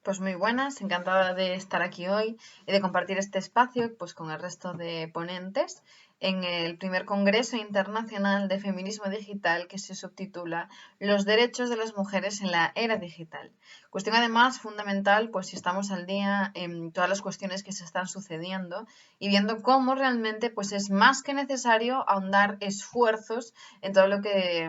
Pues muy buenas, encantada de estar aquí hoy y de compartir este espacio pues, con el resto de ponentes en el primer Congreso Internacional de Feminismo Digital que se subtitula Los derechos de las mujeres en la era digital. Cuestión además fundamental, pues si estamos al día en todas las cuestiones que se están sucediendo y viendo cómo realmente pues es más que necesario ahondar esfuerzos en todo lo que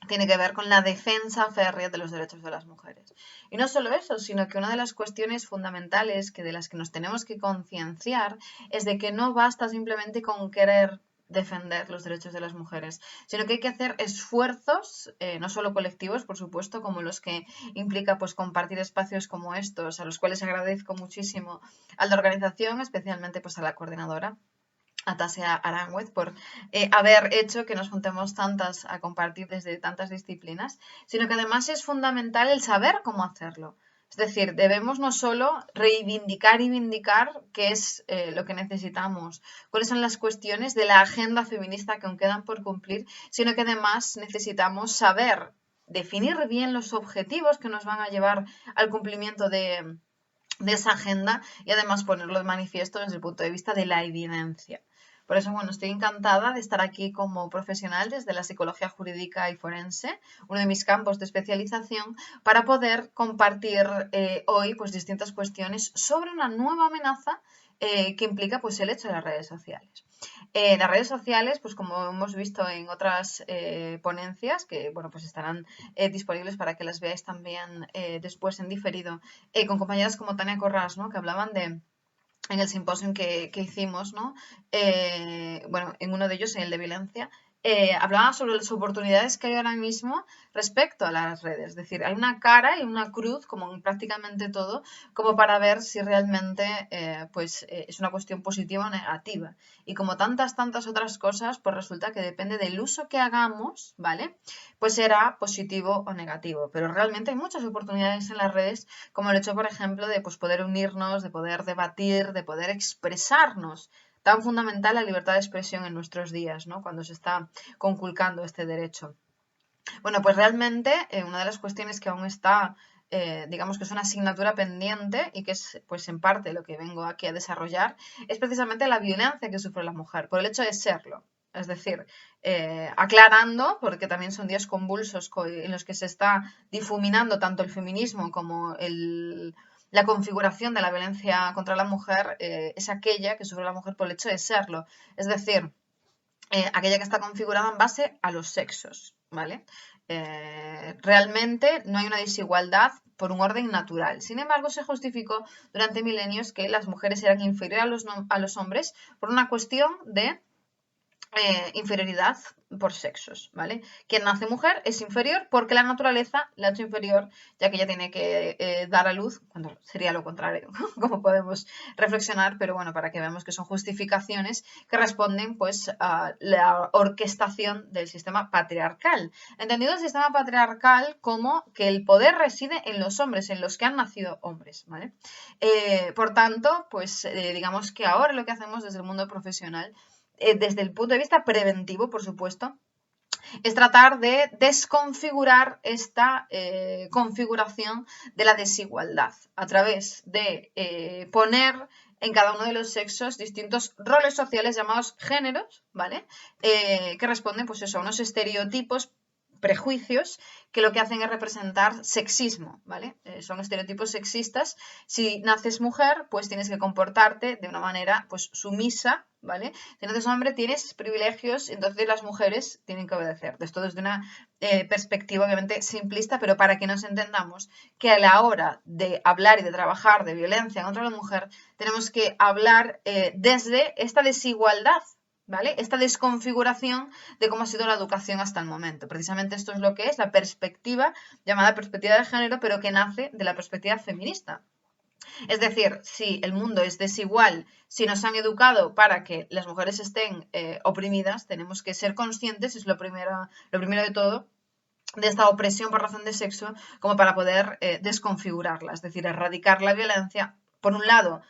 tiene que ver con la defensa férrea de los derechos de las mujeres. Y no solo eso, sino que una de las cuestiones fundamentales de las que nos tenemos que concienciar es de que no basta simplemente con querer defender los derechos de las mujeres, sino que hay que hacer esfuerzos, no solo colectivos, por supuesto, como los que implica pues compartir espacios como estos, a los cuales agradezco muchísimo a la organización, especialmente pues a la coordinadora, a Tasia Aránguez por haber hecho que nos juntemos tantas a compartir desde tantas disciplinas, sino que además es fundamental el saber cómo hacerlo. Es decir, debemos no solo reivindicar y vindicar qué es lo que necesitamos, cuáles son las cuestiones de la agenda feminista que aún quedan por cumplir, sino que además necesitamos saber definir bien los objetivos que nos van a llevar al cumplimiento de esa agenda y además ponerlo de manifiesto desde el punto de vista de la evidencia. Por eso, bueno, estoy encantada de estar aquí como profesional desde la psicología jurídica y forense, uno de mis campos de especialización, para poder compartir hoy pues, distintas cuestiones sobre una nueva amenaza que implica pues, el hecho de las redes sociales. Las redes sociales, pues como hemos visto en otras ponencias, que bueno, pues estarán disponibles para que las veáis también después en diferido, con compañeras como Tania Corrás, ¿no? Que hablaban en el simposio que hicimos, ¿no? Bueno, en uno de ellos, en el de violencia, hablaba sobre las oportunidades que hay ahora mismo respecto a las redes. Es decir, hay una cara y una cruz, como en prácticamente todo, como para ver si realmente es una cuestión positiva o negativa. Y como tantas otras cosas, pues resulta que depende del uso que hagamos, ¿vale? Pues será positivo o negativo. Pero realmente hay muchas oportunidades en las redes, como el hecho, por ejemplo, de pues, poder unirnos, de poder debatir, de poder expresarnos. Tan fundamental la libertad de expresión en nuestros días, ¿no? Cuando se está conculcando este derecho. Bueno, pues realmente una de las cuestiones que aún está, digamos que es una asignatura pendiente y que es pues en parte lo que vengo aquí a desarrollar, es precisamente la violencia que sufre la mujer por el hecho de serlo. Es decir, aclarando, porque también son días convulsos en los que se está difuminando tanto el feminismo como la configuración de la violencia contra la mujer, es aquella que sufre la mujer por el hecho de serlo. Es decir, aquella que está configurada en base a los sexos, ¿vale? Realmente no hay una desigualdad por un orden natural. Sin embargo, se justificó durante milenios que las mujeres eran inferiores a los hombres por una cuestión de inferioridad por sexos, ¿vale? Quien nace mujer es inferior porque la naturaleza la ha hecho inferior, ya que ella tiene que dar a luz, cuando sería lo contrario, como podemos reflexionar, pero bueno, para que veamos que son justificaciones que responden pues a la orquestación del sistema patriarcal. Entendido el sistema patriarcal como que el poder reside en los hombres, en los que han nacido hombres, ¿vale? Por tanto, pues digamos que ahora lo que hacemos desde el mundo profesional desde el punto de vista preventivo, por supuesto, es tratar de desconfigurar esta configuración de la desigualdad a través de poner en cada uno de los sexos distintos roles sociales llamados géneros, ¿vale? Que responden, pues eso, a unos estereotipos, prejuicios, que lo que hacen es representar sexismo, ¿vale? Son estereotipos sexistas. Si naces mujer, pues tienes que comportarte de una manera, pues, sumisa, ¿vale? Si naces hombre, tienes privilegios, entonces las mujeres tienen que obedecer. Esto desde una perspectiva, obviamente, simplista, pero para que nos entendamos que a la hora de hablar y de trabajar de violencia contra la mujer, tenemos que hablar desde esta desigualdad, ¿vale? Esta desconfiguración de cómo ha sido la educación hasta el momento. Precisamente esto es lo que es la perspectiva, llamada perspectiva de género, pero que nace de la perspectiva feminista. Es decir, si el mundo es desigual, si nos han educado para que las mujeres estén oprimidas, tenemos que ser conscientes, es lo primero de todo, de esta opresión por razón de sexo, como para poder desconfigurarla, es decir, erradicar la violencia, por un lado,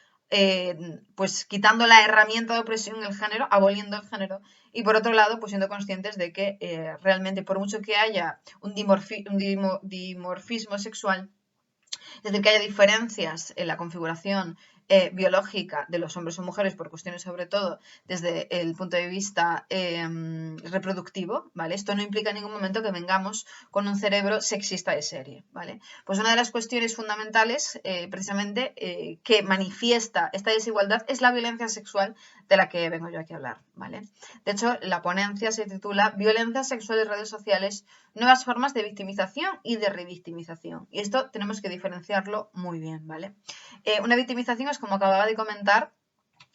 pues quitando la herramienta de opresión, el género, aboliendo el género, y por otro lado, pues siendo conscientes de que realmente, por mucho que haya un dimorfismo sexual, Es decir, que haya diferencias en la configuración biológica de los hombres o mujeres por cuestiones sobre todo desde el punto de vista reproductivo, ¿vale? Esto no implica en ningún momento que vengamos con un cerebro sexista de serie, ¿vale? Pues una de las cuestiones fundamentales precisamente que manifiesta esta desigualdad es la violencia sexual de la que vengo yo aquí a hablar, ¿vale? De hecho, la ponencia se titula Violencia sexual en redes sociales, nuevas formas de victimización y de revictimización. Y esto tenemos que diferenciarlo muy bien, ¿vale? Una victimización es como acababa de comentar,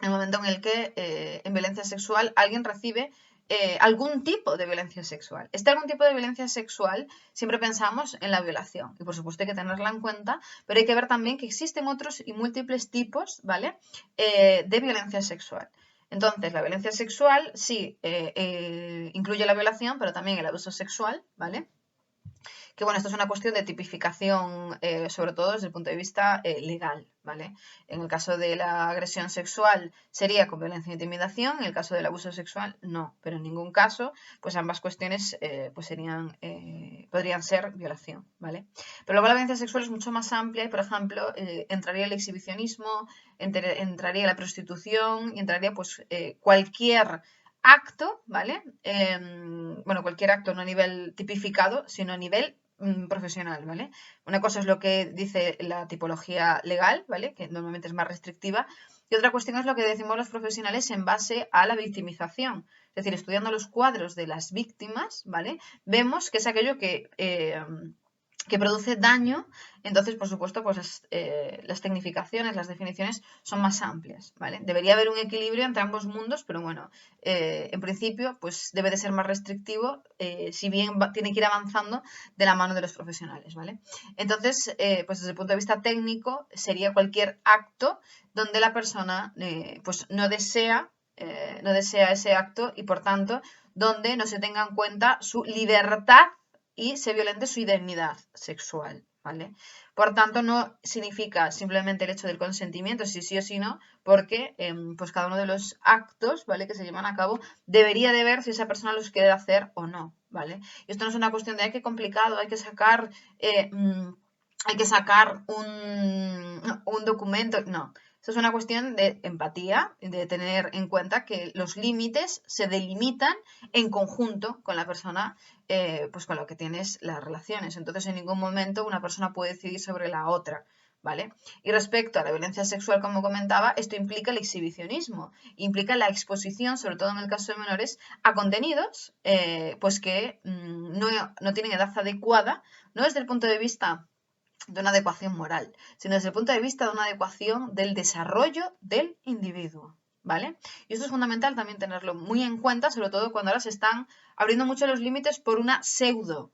el momento en el que en violencia sexual alguien recibe algún tipo de violencia sexual. Algún tipo de violencia sexual siempre pensamos en la violación y por supuesto hay que tenerla en cuenta, pero hay que ver también que existen otros y múltiples tipos, ¿vale? De violencia sexual. Entonces, la violencia sexual sí incluye la violación, pero también el abuso sexual, ¿vale? Que bueno, esto es una cuestión de tipificación, sobre todo desde el punto de vista legal, ¿vale? En el caso de la agresión sexual sería con violencia e intimidación, en el caso del abuso sexual no, pero en ningún caso, pues ambas cuestiones pues podrían ser violación, ¿vale? Pero luego la violencia sexual es mucho más amplia y, por ejemplo, entraría el exhibicionismo, entraría la prostitución y entraría pues cualquier acto, ¿vale? Bueno, cualquier acto no a nivel tipificado, sino a nivel profesional, ¿vale? Una cosa es lo que dice la tipología legal, ¿vale? Que normalmente es más restrictiva, y otra cuestión es lo que decimos los profesionales en base a la victimización. Es decir, estudiando los cuadros de las víctimas, ¿vale? Vemos que es aquello que produce daño, entonces, por supuesto, pues las tecnificaciones, las definiciones son más amplias, ¿vale? Debería haber un equilibrio entre ambos mundos, pero bueno, en principio, pues debe de ser más restrictivo, si bien tiene que ir avanzando de la mano de los profesionales, ¿vale? Entonces, pues desde el punto de vista técnico, sería cualquier acto donde la persona, pues no desea ese acto y, por tanto, donde no se tenga en cuenta su libertad y se violente su identidad sexual, ¿vale? Por tanto, no significa simplemente el hecho del consentimiento, si sí o si no, porque pues cada uno de los actos, ¿vale?, que se llevan a cabo, debería de ver si esa persona los quiere hacer o no, ¿vale? Y esto no es una cuestión de ay, qué complicado, hay que sacar un documento, no. Esto es una cuestión de empatía, de tener en cuenta que los límites se delimitan en conjunto con la persona pues con la que tienes las relaciones. Entonces, en ningún momento una persona puede decidir sobre la otra, ¿vale? Y respecto a la violencia sexual, como comentaba, esto implica el exhibicionismo, implica la exposición, sobre todo en el caso de menores, a contenidos pues que no tienen edad adecuada, no desde el punto de vista de una adecuación moral, sino desde el punto de vista de una adecuación del desarrollo del individuo, ¿vale? Y esto es fundamental también tenerlo muy en cuenta, sobre todo cuando ahora se están abriendo mucho los límites por una pseudo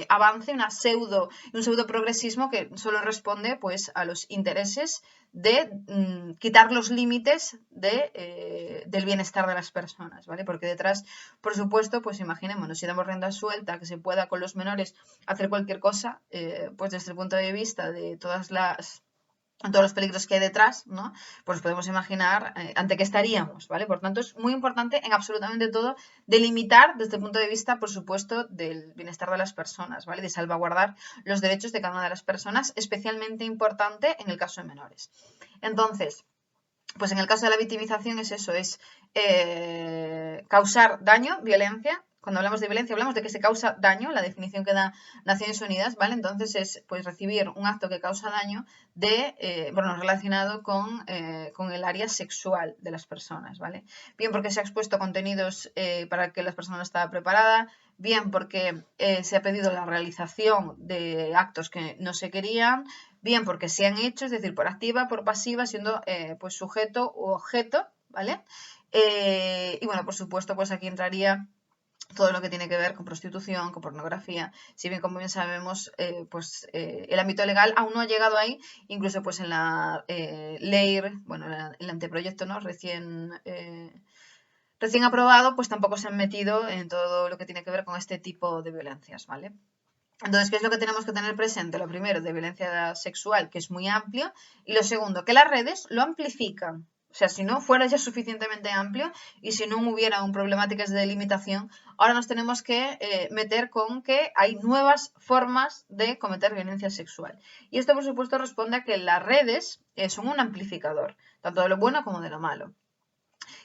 avance, un pseudo progresismo que solo responde pues a los intereses de quitar los límites del bienestar de las personas, ¿vale? Porque detrás, por supuesto, pues imaginémonos, si damos rienda suelta, que se pueda con los menores hacer cualquier cosa, pues desde el punto de vista de todos los peligros que hay detrás, ¿no? Pues podemos imaginar ante qué estaríamos, ¿vale? Por tanto, es muy importante en absolutamente todo delimitar desde el punto de vista, por supuesto, del bienestar de las personas, ¿vale? De salvaguardar los derechos de cada una de las personas, especialmente importante en el caso de menores. Entonces, pues en el caso de la victimización es eso, es causar daño, violencia. Cuando hablamos de violencia hablamos de que se causa daño, la definición que da Naciones Unidas, ¿vale? Entonces es pues recibir un acto que causa daño relacionado con el área sexual de las personas, ¿vale? Bien porque se ha expuesto contenidos para que las personas no estaban preparadas, bien porque se ha pedido la realización de actos que no se querían, bien porque se han hecho, es decir, por activa, por pasiva, siendo pues sujeto u objeto, ¿vale? Y bueno, por supuesto, pues aquí entraría todo lo que tiene que ver con prostitución, con pornografía, si bien como bien sabemos, el ámbito legal aún no ha llegado ahí, incluso pues en la ley, bueno, el anteproyecto, ¿no?, recién aprobado, pues tampoco se han metido en todo lo que tiene que ver con este tipo de violencias, ¿vale? Entonces, ¿qué es lo que tenemos que tener presente? Lo primero, de violencia sexual, que es muy amplio, y lo segundo, que las redes lo amplifican, O sea, si no fuera ya suficientemente amplio y si no hubiera problemáticas de limitación, ahora nos tenemos que meter con que hay nuevas formas de cometer violencia sexual. Y esto, por supuesto, responde a que las redes son un amplificador, tanto de lo bueno como de lo malo.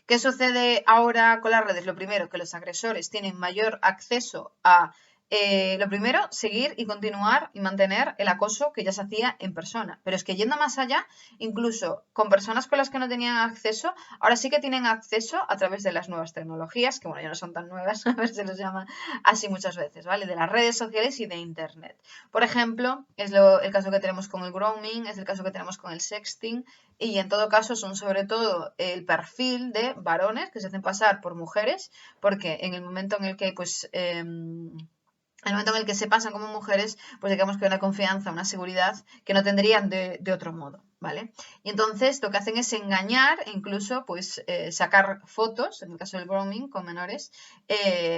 ¿Qué sucede ahora con las redes? Lo primero, que los agresores tienen mayor acceso a, lo primero, seguir y continuar y mantener el acoso que ya se hacía en persona. Pero es que yendo más allá, incluso con personas con las que no tenían acceso, ahora sí que tienen acceso a través de las nuevas tecnologías, que bueno, ya no son tan nuevas, a ver si los llama así muchas veces, ¿vale? De las redes sociales y de Internet. Por ejemplo, es el caso que tenemos con el grooming, es el caso que tenemos con el sexting, y en todo caso son sobre todo el perfil de varones que se hacen pasar por mujeres, porque en el momento en el que pues el momento en el que se pasan como mujeres, pues digamos que hay una confianza, una seguridad que no tendrían de otro modo, ¿vale? Y entonces lo que hacen es engañar e incluso pues sacar fotos, en el caso del grooming, con menores,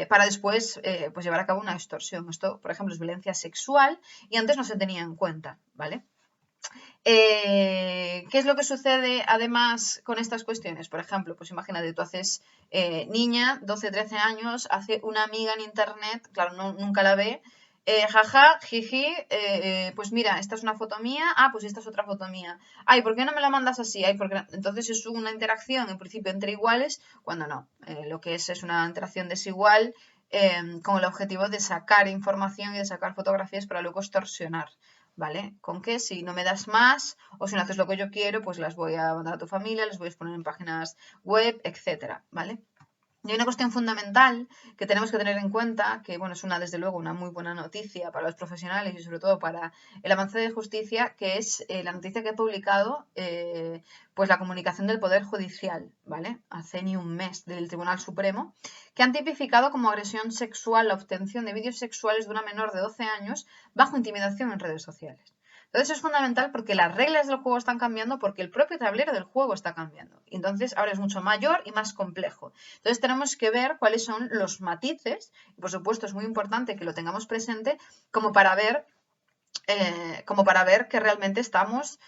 para después pues llevar a cabo una extorsión. Esto, por ejemplo, es violencia sexual y antes no se tenía en cuenta, ¿vale? ¿Qué es lo que sucede además con estas cuestiones? Por ejemplo, pues imagínate, tú haces niña, 12, 13 años, hace una amiga en internet, claro, nunca la ve, jaja, jiji, pues mira, esta es una foto mía, pues esta es otra foto mía. Ay, ¿por qué no me la mandas así? Ay, porque entonces es una interacción en principio entre iguales, cuando no, lo que es una interacción desigual con el objetivo de sacar información y de sacar fotografías para luego extorsionar. ¿Vale? Con que si no me das más o si no haces lo que yo quiero, pues las voy a mandar a tu familia, las voy a exponer en páginas web, etcétera, ¿vale? Y hay una cuestión fundamental que tenemos que tener en cuenta, que bueno, es desde luego una muy buena noticia para los profesionales y sobre todo para el avance de justicia, que es la noticia que he publicado, pues la comunicación del Poder Judicial, ¿vale? Hace ni un mes del Tribunal Supremo, que han tipificado como agresión sexual la obtención de vídeos sexuales de una menor de 12 años bajo intimidación en redes sociales. Entonces es fundamental porque las reglas del juego están cambiando, porque el propio tablero del juego está cambiando. Y entonces ahora es mucho mayor y más complejo. Entonces tenemos que ver cuáles son los matices, y por supuesto es muy importante que lo tengamos presente, como para ver, que realmente estamos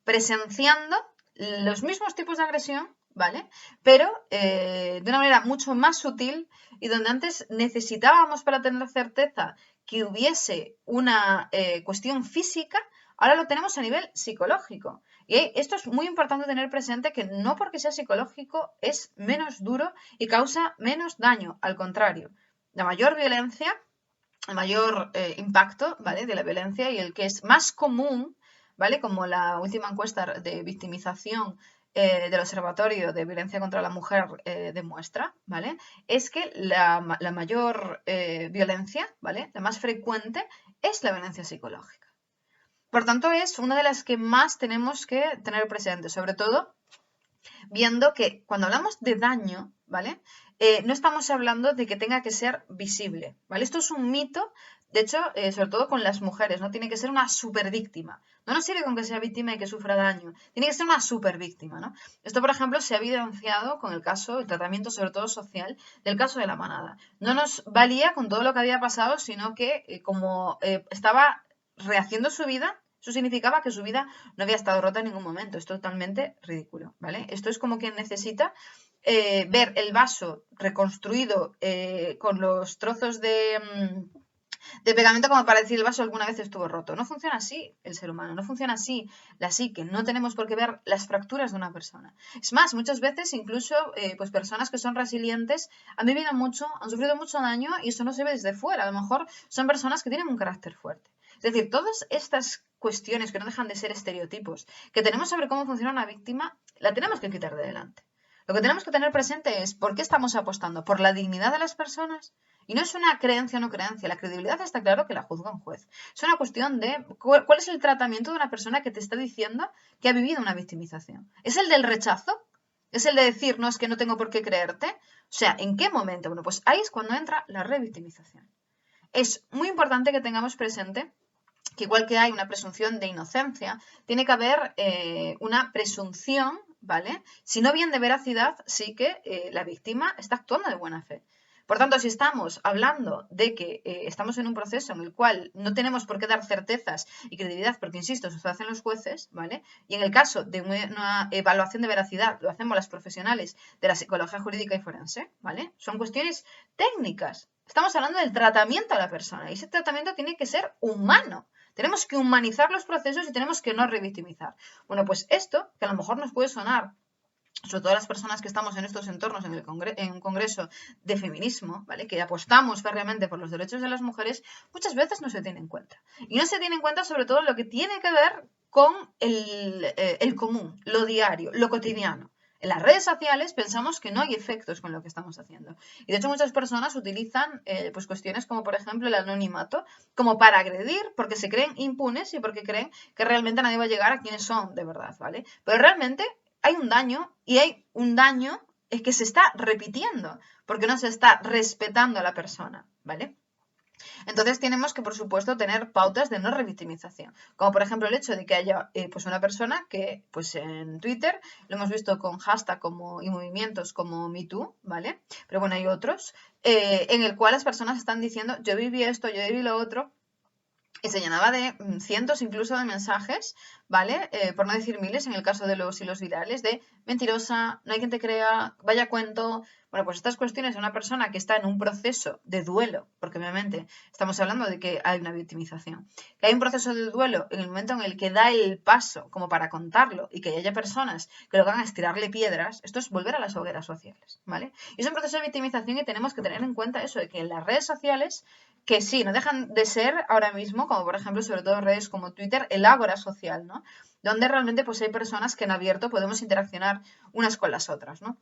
presenciando los mismos tipos de agresión, ¿vale? Pero de una manera mucho más sutil y donde antes necesitábamos para tener certeza que hubiese una cuestión física, ahora lo tenemos a nivel psicológico. Y esto es muy importante tener presente, que no porque sea psicológico es menos duro y causa menos daño, al contrario. La mayor violencia, el mayor impacto, ¿vale? De la violencia y el que es más común, ¿vale? Como la última encuesta de victimización del Observatorio de Violencia contra la Mujer demuestra, ¿vale? Es que la mayor violencia, ¿vale? La más frecuente es la violencia psicológica. Por tanto, es una de las que más tenemos que tener presente, sobre todo viendo que cuando hablamos de daño, ¿vale? No estamos hablando de que tenga que ser visible, ¿vale? Esto es un mito, de hecho, sobre todo con las mujeres, no tiene que ser una super víctima. No nos sirve con que sea víctima y que sufra daño, tiene que ser una super víctima, ¿no? Esto, por ejemplo, se ha evidenciado con el tratamiento sobre todo social, del caso de la manada. No nos valía con todo lo que había pasado, sino que como estaba rehaciendo su vida, eso significaba que su vida no había estado rota en ningún momento. Es totalmente ridículo, ¿vale? Esto es como quien necesita ver el vaso reconstruido con los trozos de pegamento como para decir el vaso alguna vez estuvo roto. No funciona así el ser humano, no funciona así la psique. No tenemos por qué ver las fracturas de una persona. Es más, muchas veces incluso pues personas que son resilientes han vivido mucho, han sufrido mucho daño y eso no se ve desde fuera. A lo mejor son personas que tienen un carácter fuerte. Es decir, todas estas cuestiones que no dejan de ser estereotipos que tenemos sobre cómo funciona una víctima, la tenemos que quitar de delante. Lo que tenemos que tener presente es por qué estamos apostando, por la dignidad de las personas. Y no es una creencia o no creencia, la credibilidad está claro que la juzga un juez. Es una cuestión de cuál es el tratamiento de una persona que te está diciendo que ha vivido una victimización. ¿Es el del rechazo? ¿Es el de decir, no, es que no tengo por qué creerte? O sea, ¿en qué momento? Bueno, pues ahí es cuando entra la revictimización. Es muy importante que tengamos presente que igual que hay una presunción de inocencia, tiene que haber una presunción, ¿vale? Si no bien de veracidad, sí que la víctima está actuando de buena fe. Por tanto, si estamos hablando de que estamos en un proceso en el cual no tenemos por qué dar certezas y credibilidad, porque insisto, eso lo hacen los jueces, ¿vale? Y en el caso de una evaluación de veracidad, lo hacemos las profesionales de la psicología jurídica y forense, ¿vale? Son cuestiones técnicas. Estamos hablando del tratamiento a la persona y ese tratamiento tiene que ser humano. Tenemos que humanizar los procesos y tenemos que no revictimizar. Bueno, pues esto, que a lo mejor nos puede sonar sobre todo las personas que estamos en estos entornos, en un congreso de feminismo, ¿vale? Que apostamos férreamente por los derechos de las mujeres, muchas veces no se tiene en cuenta. Y no se tiene en cuenta sobre todo lo que tiene que ver con el común, lo diario, lo cotidiano. En las redes sociales pensamos que no hay efectos con lo que estamos haciendo. Y de hecho muchas personas utilizan pues cuestiones como por ejemplo el anonimato como para agredir porque se creen impunes y porque creen que realmente nadie va a llegar a quienes son de verdad, ¿vale? Pero realmente hay un daño y hay un daño es que se está repitiendo porque no se está respetando a la persona, ¿vale? Entonces tenemos que, por supuesto, tener pautas de no revictimización, como por ejemplo el hecho de que haya pues una persona que pues en Twitter, lo hemos visto con hashtag como, y movimientos como MeToo, ¿vale? Pero bueno, hay otros, en el cual las personas están diciendo yo viví esto, yo viví lo otro, y se llenaba de cientos incluso de mensajes, ¿vale? Por no decir miles en el caso de los hilos virales, de mentirosa, no hay quien te crea, vaya cuento. Bueno, pues estas cuestiones de una persona que está en un proceso de duelo, porque obviamente estamos hablando de que hay una victimización, que hay un proceso de duelo en el momento en el que da el paso como para contarlo y que haya personas que lo hagan estirarle piedras, esto es volver a las hogueras sociales, ¿vale? Y es un proceso de victimización y tenemos que tener en cuenta eso, de que en las redes sociales que sí, no dejan de ser ahora mismo, como por ejemplo, sobre todo redes como Twitter, el ágora social, ¿no? Donde realmente pues hay personas que en abierto podemos interaccionar unas con las otras, ¿no?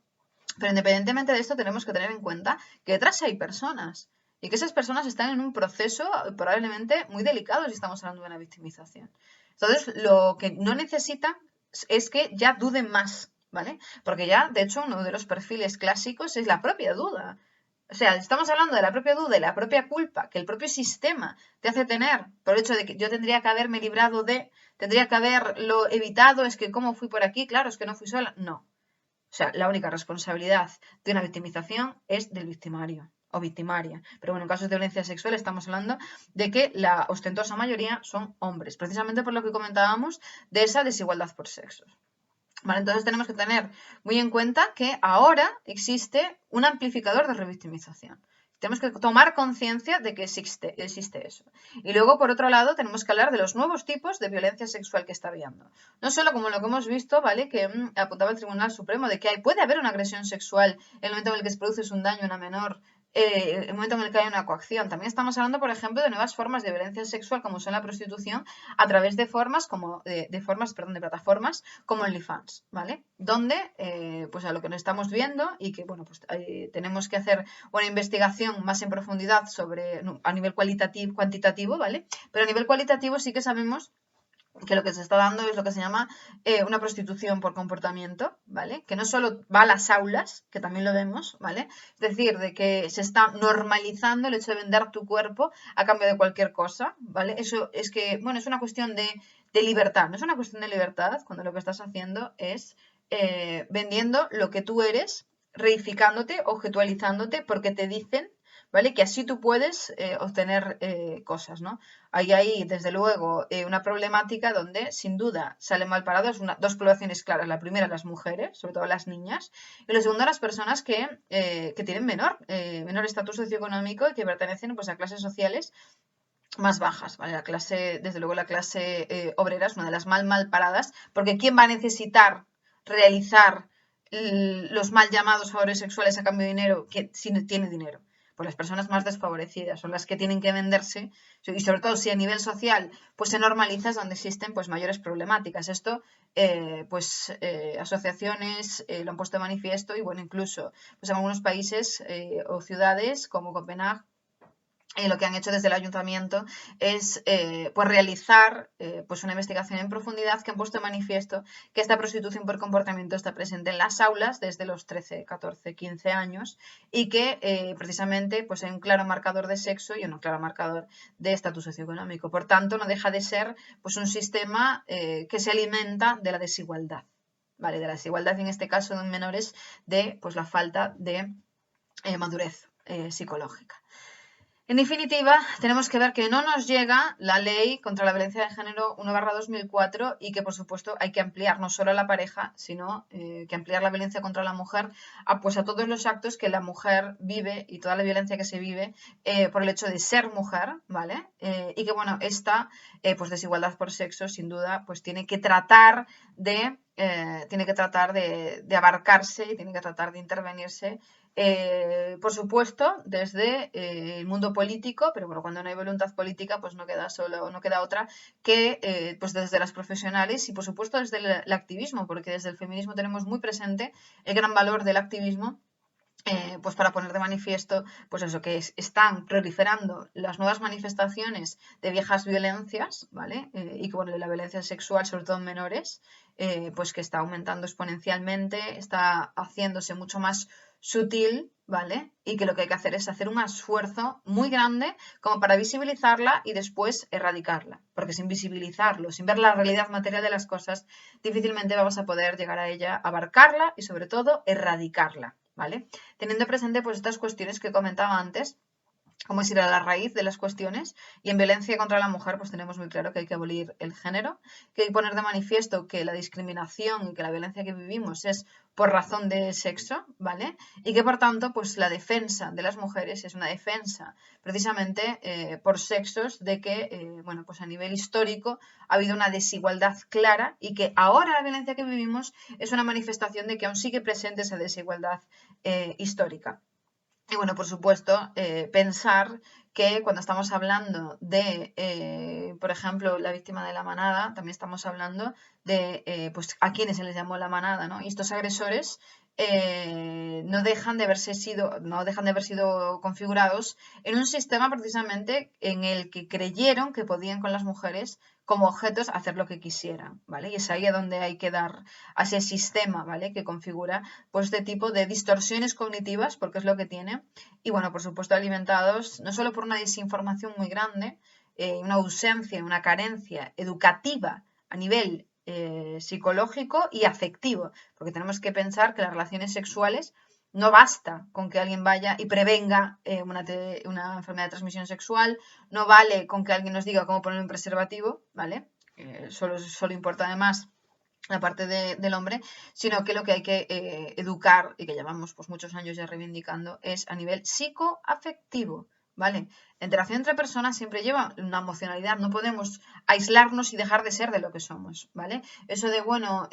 Pero independientemente de esto tenemos que tener en cuenta que detrás hay personas y que esas personas están en un proceso probablemente muy delicado si estamos hablando de una victimización. Entonces, lo que no necesitan es que ya duden más, ¿vale? Porque ya, de hecho, uno de los perfiles clásicos es la propia duda. O sea, estamos hablando de la propia duda y la propia culpa que el propio sistema te hace tener por el hecho de que yo tendría que haberme librado de, tendría que haberlo evitado, es que cómo fui por aquí, claro, es que no fui sola. No. O sea, la única responsabilidad de una victimización es del victimario o victimaria. Pero bueno, en casos de violencia sexual estamos hablando de que la ostentosa mayoría son hombres, precisamente por lo que comentábamos de esa desigualdad por sexos. Vale, entonces tenemos que tener muy en cuenta que ahora existe un amplificador de revictimización. Tenemos que tomar conciencia de que existe eso. Y luego, por otro lado, tenemos que hablar de los nuevos tipos de violencia sexual que está habiendo. No solo como lo que hemos visto, ¿vale? Que apuntaba el Tribunal Supremo de que puede haber una agresión sexual en el momento en el que se produce un daño a una menor, el momento en el que hay una coacción. También estamos hablando, por ejemplo, de nuevas formas de violencia sexual, como son la prostitución, a través de formas como de plataformas como OnlyFans, ¿vale? Donde, pues a lo que nos estamos viendo y que, bueno, pues tenemos que hacer una investigación más en profundidad sobre, a nivel cuantitativo, ¿vale? Pero a nivel cualitativo sí que sabemos que lo que se está dando es lo que se llama una prostitución por comportamiento, ¿vale? Que no solo va a las aulas, que también lo vemos, ¿vale? Es decir, de que se está normalizando el hecho de vender tu cuerpo a cambio de cualquier cosa, ¿vale? Eso es que, bueno, es una cuestión de libertad, no es una cuestión de libertad cuando lo que estás haciendo es vendiendo lo que tú eres, reificándote, objetualizándote, porque te dicen, ¿vale? Que así tú puedes obtener cosas, ¿no? Hay desde luego, una problemática donde, sin duda, salen mal parados dos poblaciones claras. La primera, las mujeres, sobre todo las niñas, y la segunda, las personas que tienen menor estatus socioeconómico y que pertenecen pues, a clases sociales más bajas, ¿vale? Desde luego, la clase obrera es una de las mal paradas, porque ¿quién va a necesitar realizar los mal llamados favores sexuales a cambio de dinero si no tiene dinero? Pues las personas más desfavorecidas son las que tienen que venderse y sobre todo si a nivel social pues se normaliza es donde existen pues mayores problemáticas. Esto asociaciones lo han puesto de manifiesto y bueno incluso pues en algunos países o ciudades como Copenhague lo que han hecho desde el ayuntamiento es pues realizar pues una investigación en profundidad que han puesto de manifiesto que esta prostitución por comportamiento está presente en las aulas desde los 13, 14, 15 años y que precisamente pues hay un claro marcador de sexo y un claro marcador de estatus socioeconómico. Por tanto, no deja de ser pues un sistema que se alimenta de la desigualdad, ¿vale? De la desigualdad en este caso de menores de pues la falta de madurez psicológica. En definitiva, tenemos que ver que no nos llega la ley contra la violencia de género 1/2004 y que, por supuesto, hay que ampliar no solo a la pareja, sino que ampliar la violencia contra la mujer pues a todos los actos que la mujer vive y toda la violencia que se vive por el hecho de ser mujer, ¿vale? Y que, bueno, esta pues desigualdad por sexo, sin duda, pues tiene que tratar de abarcarse y tiene que tratar de intervenirse por supuesto, desde el mundo político, pero bueno, cuando no hay voluntad política, pues no queda otra que pues desde las profesionales y por supuesto desde el activismo, porque desde el feminismo tenemos muy presente el gran valor del activismo. Pues para poner de manifiesto, pues eso, que están proliferando las nuevas manifestaciones de viejas violencias, ¿vale? Y que, bueno, la violencia sexual, sobre todo en menores, pues que está aumentando exponencialmente, está haciéndose mucho más sutil, ¿vale? Y que lo que hay que hacer es hacer un esfuerzo muy grande como para visibilizarla y después erradicarla. Porque sin visibilizarlo, sin ver la realidad material de las cosas, difícilmente vamos a poder llegar a ella, abarcarla y sobre todo erradicarla, ¿vale? Teniendo presente pues estas cuestiones que comentaba antes, cómo es ir a la raíz de las cuestiones, y en violencia contra la mujer pues tenemos muy claro que hay que abolir el género, que hay que poner de manifiesto que la discriminación y que la violencia que vivimos es por razón de sexo, ¿vale? Y que por tanto pues la defensa de las mujeres es una defensa precisamente por sexos de que, bueno, pues a nivel histórico ha habido una desigualdad clara y que ahora la violencia que vivimos es una manifestación de que aún sigue presente esa desigualdad histórica. Y bueno, por supuesto, pensar que cuando estamos hablando de, por ejemplo, la víctima de la manada, también estamos hablando de pues a quienes se les llamó la manada, ¿no? Y estos agresores no dejan de haber sido configurados en un sistema precisamente en el que creyeron que podían con las mujeres como objetos hacer lo que quisieran, ¿vale? Y es ahí a donde hay que dar a ese sistema, ¿vale? Que configura pues este tipo de distorsiones cognitivas, porque es lo que tiene, y bueno, por supuesto alimentados no solo por una desinformación muy grande, una ausencia, una carencia educativa a nivel psicológico y afectivo, porque tenemos que pensar que las relaciones sexuales no basta con que alguien vaya y prevenga una enfermedad de transmisión sexual, no vale con que alguien nos diga cómo poner un preservativo, ¿vale? Solo importa además la parte del hombre, sino que lo que hay que educar y que llevamos pues muchos años ya reivindicando es a nivel psicoafectivo, ¿vale? La interacción entre personas siempre lleva una emocionalidad, no podemos aislarnos y dejar de ser de lo que somos, ¿vale? Eso de, bueno,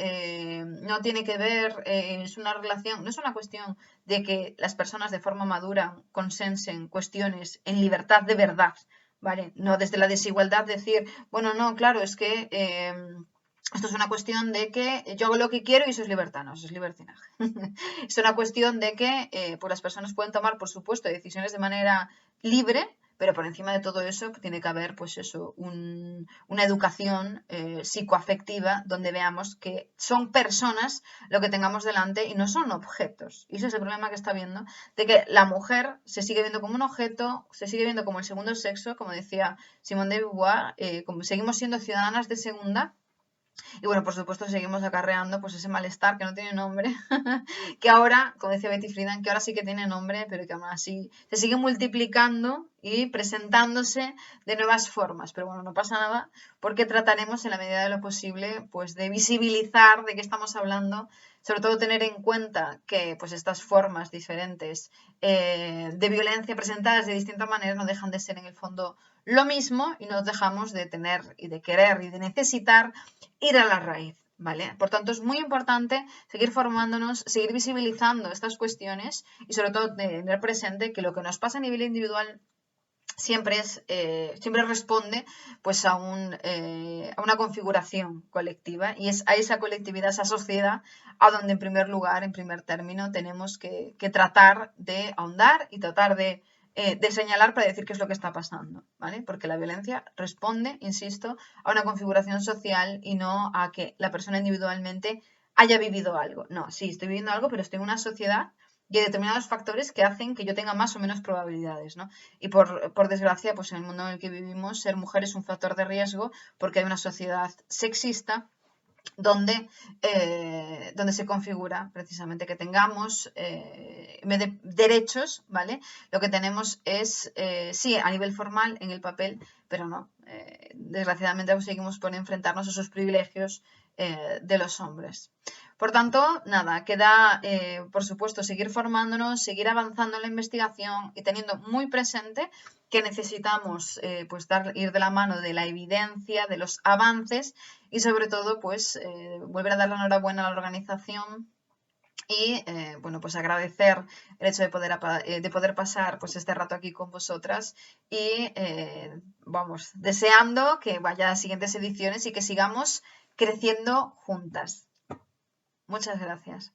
no tiene que ver, es una relación, no es una cuestión de que las personas de forma madura consensen cuestiones en libertad de verdad, ¿vale? No desde la desigualdad decir, bueno, no, claro, es que esto es una cuestión de que yo hago lo que quiero y eso es libertad, no, eso es libertinaje. Es una cuestión de que pues las personas pueden tomar, por supuesto, decisiones de manera libre, pero por encima de todo eso tiene que haber, pues eso, una educación psicoafectiva donde veamos que son personas lo que tengamos delante y no son objetos. Y ese es el problema que está viendo, de que la mujer se sigue viendo como un objeto, se sigue viendo como el segundo sexo, como decía Simone de Beauvoir, como seguimos siendo ciudadanas de segunda. Y bueno, por supuesto seguimos acarreando pues ese malestar que no tiene nombre, que ahora, como decía Betty Friedan, que ahora sí que tiene nombre, pero que aún así se sigue multiplicando y presentándose de nuevas formas. Pero bueno, no pasa nada porque trataremos en la medida de lo posible pues de visibilizar de qué estamos hablando, sobre todo tener en cuenta que pues estas formas diferentes de violencia presentadas de distinta manera no dejan de ser en el fondo lo mismo y no dejamos de tener y de querer y de necesitar ir a la raíz, ¿vale? Por tanto, es muy importante seguir formándonos, seguir visibilizando estas cuestiones y sobre todo tener presente que lo que nos pasa a nivel individual siempre responde pues a una configuración colectiva y es a esa colectividad, a esa sociedad a donde en primer lugar, en primer término, tenemos que tratar de ahondar y tratar de señalar para decir qué es lo que está pasando, ¿vale? Porque la violencia responde, insisto, a una configuración social y no a que la persona individualmente haya vivido algo. No, sí, estoy viviendo algo, pero estoy en una sociedad y hay determinados factores que hacen que yo tenga más o menos probabilidades, ¿no? Y por desgracia, pues en el mundo en el que vivimos, ser mujer es un factor de riesgo porque hay una sociedad sexista donde se configura precisamente que tengamos en vez de derechos, ¿vale? Lo que tenemos es, sí, a nivel formal en el papel, pero no. Desgraciadamente aún seguimos por enfrentarnos a esos privilegios de los hombres. Por tanto, nada, queda, por supuesto, seguir formándonos, seguir avanzando en la investigación y teniendo muy presente que necesitamos pues ir de la mano de la evidencia, de los avances y sobre todo pues volver a dar la enhorabuena a la organización y bueno, pues agradecer el hecho de poder pasar pues este rato aquí con vosotras y vamos, deseando que vaya a siguientes ediciones y que sigamos creciendo juntas. Muchas gracias.